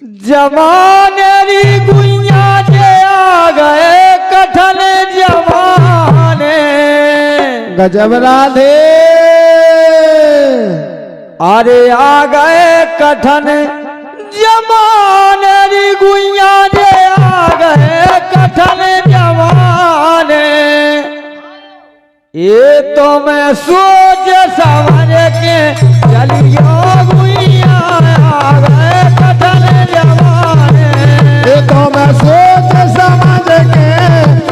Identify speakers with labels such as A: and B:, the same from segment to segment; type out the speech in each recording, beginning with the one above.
A: जमानेरी गुइया जे आ गए कठन जमाने।
B: गजब राधे।
A: अरे आ गए कठन जमानेरी गुइया जे आ गए कठन जमाने। ये तो मैं सोच समझ के चलियो गुइया आ गए कठन जमाने।
B: ये तो मैं सोच समझ के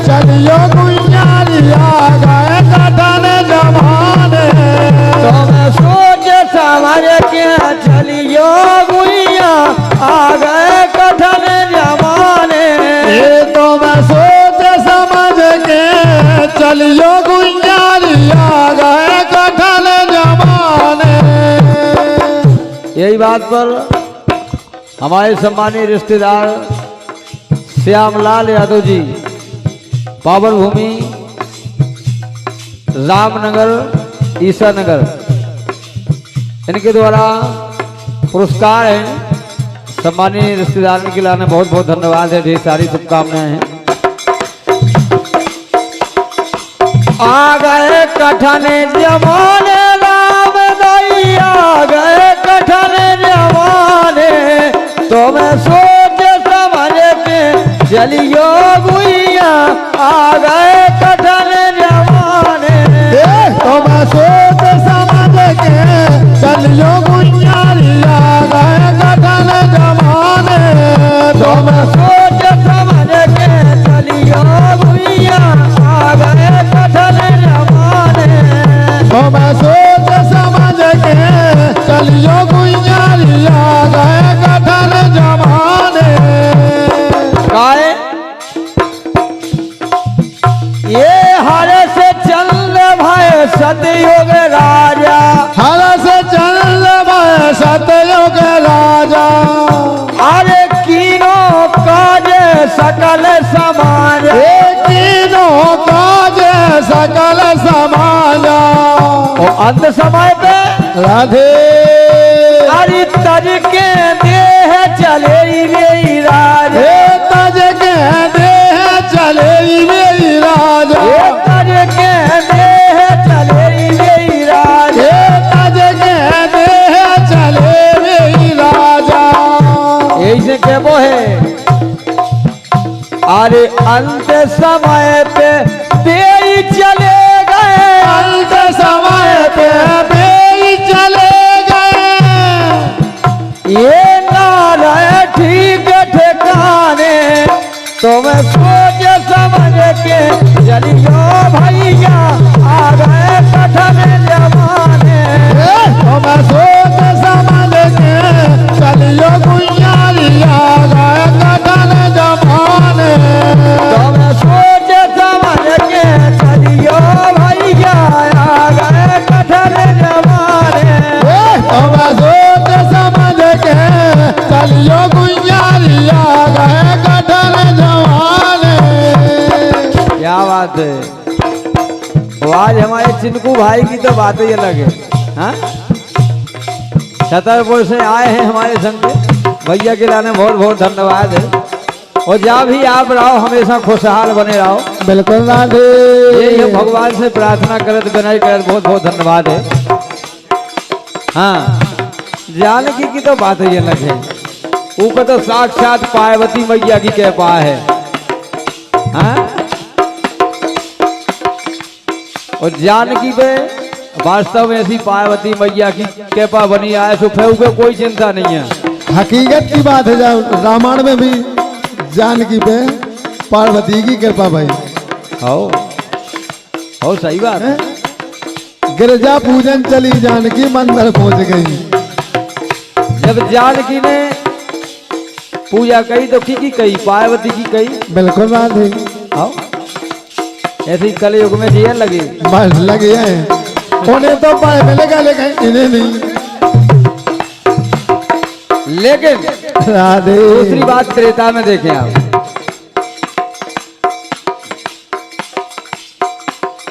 B: चलियो गुइया आ गए कठन जमाने।
A: तो मैं सोच समझ के चलियो गुइया आ गए कठन जमाने।
B: ये तो मैं सोच समझ के चलियो गुइया आ गए कठन जमाने।
A: यही बात पर हमारे सम्मानीय रिश्तेदार श्यामलाल यादव जी पावन भूमि रामनगर ईसा नगर, इनके द्वारा पुरस्कार है। सम्मानीय रिश्तेदार के लाने बहुत बहुत धन्यवाद है, ढेर सारी शुभकामनाएं हैं। आ गए कठन जमाने राम दाई आ गए कठन जमाने। तो मैं सोच समझ के चलियो गुइया आ गए कठन जमाने।
B: तो मैं सोच समझ के चलियो गुइया आ गए कठन जमाने।
A: तो मैं सोच समझ के चलियो गुइया आ गए कठन जमाने।
B: तो मैं सोच समझ के चलियो गुइया आ गए कठन जमाने।
A: गाए ये हर से चल भाई सतयुग राजा।
B: हर से चल भाई सतयुग राजा।
A: अरे कीनों काज सकल समाज।
B: तीनों काज सकल समाज।
A: और अंत समय पे
B: राधे।
A: अरे तज के देह चले मेरी राज।
B: तज के देह चले मेरी राज।
A: तज के देह चले मेरी राज।
B: तज के देह चले मेरी राजा।
A: ऐसे के वो है। अरे अंत समय पे बेई चले गए।
B: अंत समय पे बेई चले गए।
A: ये नाराय ठीक ठिकाने। तो मैं सोच समझ के चलियो भैया आ गए कठन जमाने।
B: तो मैं सोच समझ के चलियो गुइया आ गए कठन जमाने।
A: तो मैं सोच समझ के चलियो भैया आ गए कठन जमाने।
B: तो मैं सोच समझ के चलियो गुइया आ गए कठन जमाने।
A: क्या बात है। वो आज हमारे चिंकू भाई की तो बात ही अलग है। हाँ? छतरपुर से आए हैं हमारे संग भैया के लाने बहुत बहुत धन्यवाद है। और जहाँ भी आप रहो हमेशा खुशहाल बने रहो।
B: बिल्कुल राधे।
A: ये भगवान से प्रार्थना करत विनय करत बहुत बहुत धन्यवाद है। हाँ, जानकी की तो बात ही अलग है। ऊपर तो साक्षात पार्वती मैया की कृपा है। हाँ? और जानकी पे वास्तव में ऐसी पार्वती मैया की कृपा बनी आए सो पे कोई चिंता नहीं है।
B: हकीकत की बात है। रामायण में भी जानकी पे पार्वती की कृपा भाई।
A: हो सही बात है।
B: गिरजा पूजन चली जानकी मंदिर पहुंच गई।
A: जब जानकी ने पूजा कही तो की कही पार्वती की कही।
B: बिल्कुल राधे।
A: आओ ऐसे ही कलयुग में जीवन लगे।
B: बस लगे हैं। उन्हें तो पाए मिलेगा लेकिन इन्हें नहीं।
A: लेकिन
B: राधे।
A: दूसरी बात त्रेता में देखें आप।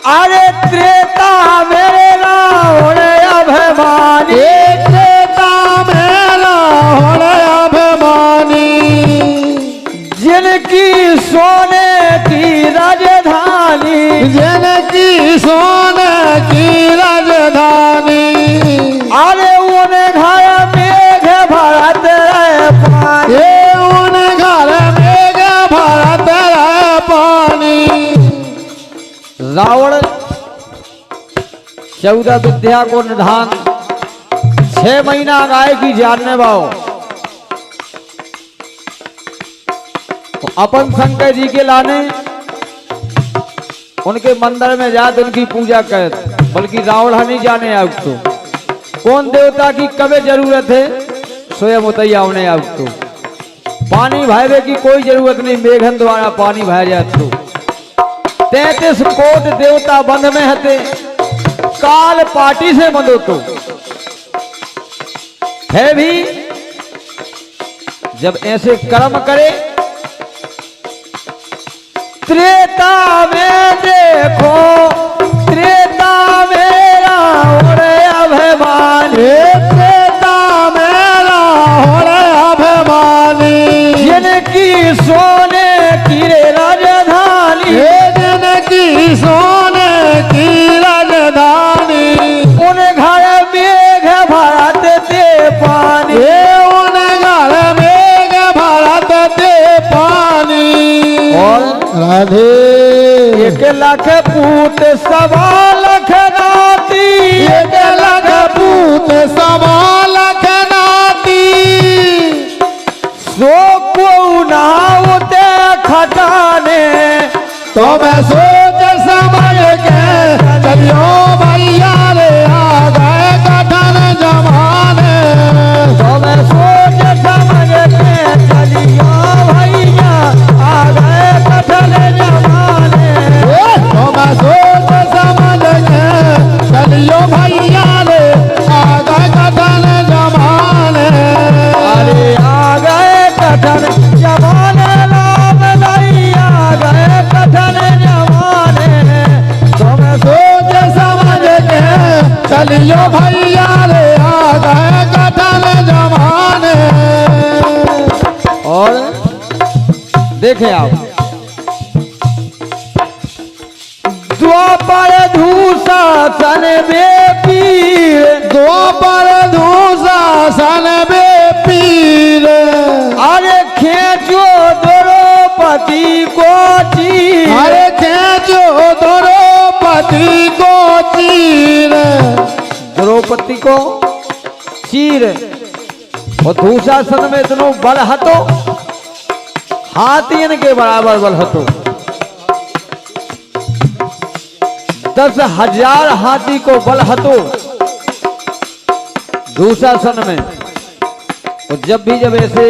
A: अरे त्रेता मेरे रावण अभिमानी।
B: त्रेता में रावण अभिमानी।
A: राजधानी,
B: जिनकी सोने की राजधानी।
A: अरे उन घर मेघ भरत रहे पानी,
B: ये उन घर मेघ भरत रहे पानी।
A: रावण 14 विद्या को निधान 6 महीना गाय की जानने वाओ अपन शंकर जी के लाने उनके मंदिर में जाते उनकी पूजा कर, बल्कि रावण नहीं जाने आउट तो कौन देवता की कभी जरूरत है, स्वयं उतैया उन्हें आउट तो पानी भाईवे की कोई जरूरत नहीं, मेघन द्वारा पानी भाई जात तो 33 कोट देवता बंध में हते, काल पार्टी से बंधो तो है भी जब ऐसे कर्म करे। त्रेता में देखो, त्रेता में रावण अभिमानी,
B: त्रेता में रावण अभिमानी।
A: जिनकी सोने की राजधानी,
B: जिनकी सोने की राजधानी।
A: उन घर मेघ भरत दे पानी,
B: उन घर मेघ भरत दे पानी।
A: और
B: राधे
A: 1 लाख पूत 1.25 लाख नाती,
B: 1 लाख पूत 1.25 लाख नाती।
A: सो को नावते खटाने,
B: तो मैं सोच समझ के चलियो भैया रे आ गए कठिन जमाने।
A: तो मैं सोच समझ के चलियो भैया आ गए कठिन जमाने।
B: तो मैं सोच समझ के चलियो भैया रे आ गए कठिन जमाने।
A: अरे आ गए कठिन जमाने, राम नहीं आ गए कठिन जमाने।
B: तो मैं सोच समझ के चलियो भैया रे आ गए कठिन जमाने।
A: और देखें आप द्वापर धूषासन में पीर,
B: द्वापर धूषासन में पीर।
A: अरे खेचो द्रौपदी को चीर,
B: अरे खेचो द्रौपदी को चीर।
A: द्रौपदी को चीर और धूषासन में इतनो बल हतो, हाथी इनके बराबर बल हतो। 10,000 हाथी को बल हतो धूषासन में। और जब ऐसे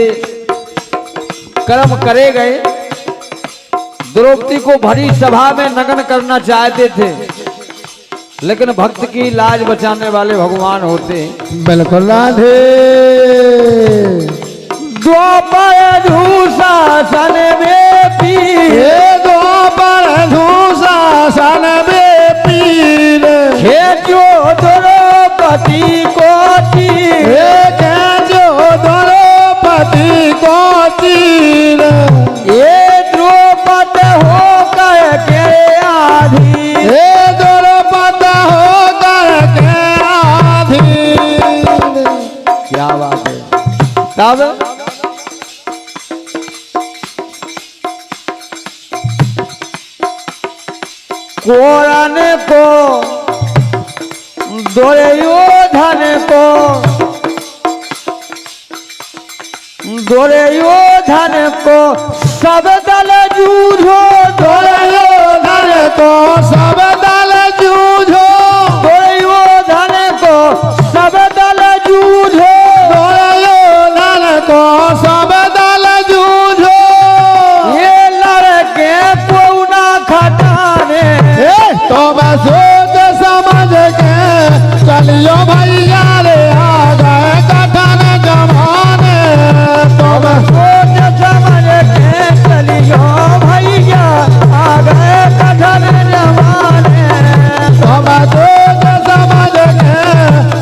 A: कर्म करे गए, द्रौपदी को भरी सभा में नग्न करना चाहते थे, लेकिन भक्त की लाज बचाने वाले भगवान होते।
B: बिल्कुल राधे
A: द्वापर धूषासन में पीर,
B: द्वापर धूषासन में पीर।
A: खेचो द्रौपदी को चीर,
B: खेचो द्रौपदी को चीर।
A: ये द्रौपद हो कर के आधी,
B: द्रौपद हो कर के आधी।
A: क्या बात है। तब कोरन को दुर्योधन को, दुर्योधन को सब दल जूझो,
B: दुर्योधन को सब दल जूझो।
A: दुर्योधन को सब दल जूझो,
B: दुर्योधन को सब दल जूझो।
A: ये लड़के को ना खटाने।
B: तो मैं सोच समझ के चलियो भैया रे आ गए कठिन जमाने। तो मैं
A: सोच समझ के चलियो भैया आ गए कठिन जमाने।
B: तो मैं सोच समझ के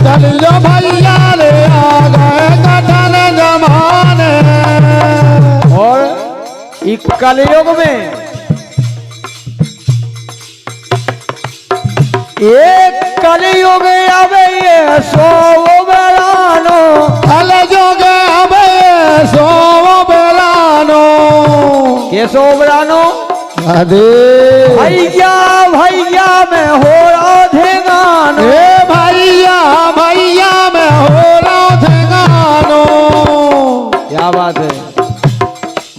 B: चलियो भैया रे आ गए कठिन जमाने।
A: और इस कलयुग में एक कलयुग आवे ये 100 बेरानो
B: कल जोग अबे सो बेलानो
A: के 100 बेरानो
B: अदे
A: भैया भैया में हो राधे गानो
B: ए भैया भैया मैं हो रहा थे गानो
A: क्या बात है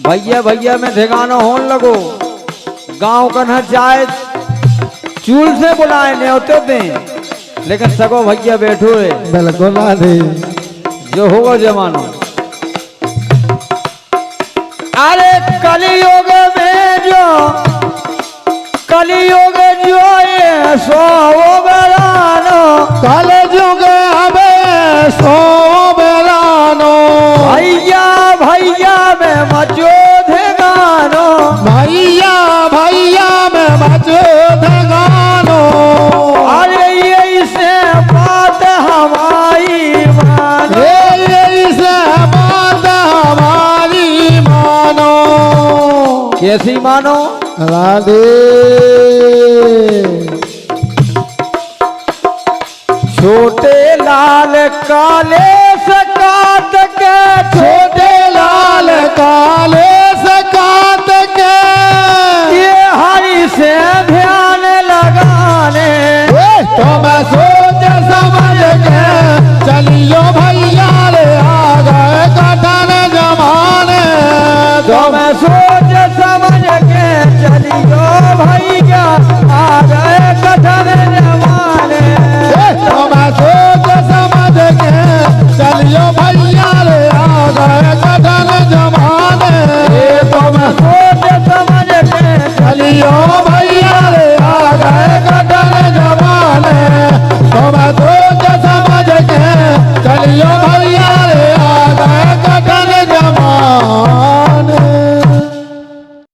A: भैया भैया में ठेगानो होने लगो गांव का न जाए चूल से बुलाए न्योते दें लेकिन सगो भैया बैठो है
B: बिल्कुल आदे
A: जो होगा जमानो अरे कलयुग में जो ये 100 बेरानो
B: कल जोग अबे सो बेलानो
A: भैया भैया में मचो थे गानो
B: भैया भैया मैं बचो थे गानो
A: अरे ये से बात हमारी मानो
B: से बात हमारी मानो
A: कैसी मानो
B: राधे
A: छोटे लाल काले सकात के
B: छोटे लाल काले सकात के
A: ये हरि से ध्यान लगाने
B: तो मैं सोच समझ के चलियो भैया रे आ गए कठन जमाने
A: तो मैं सो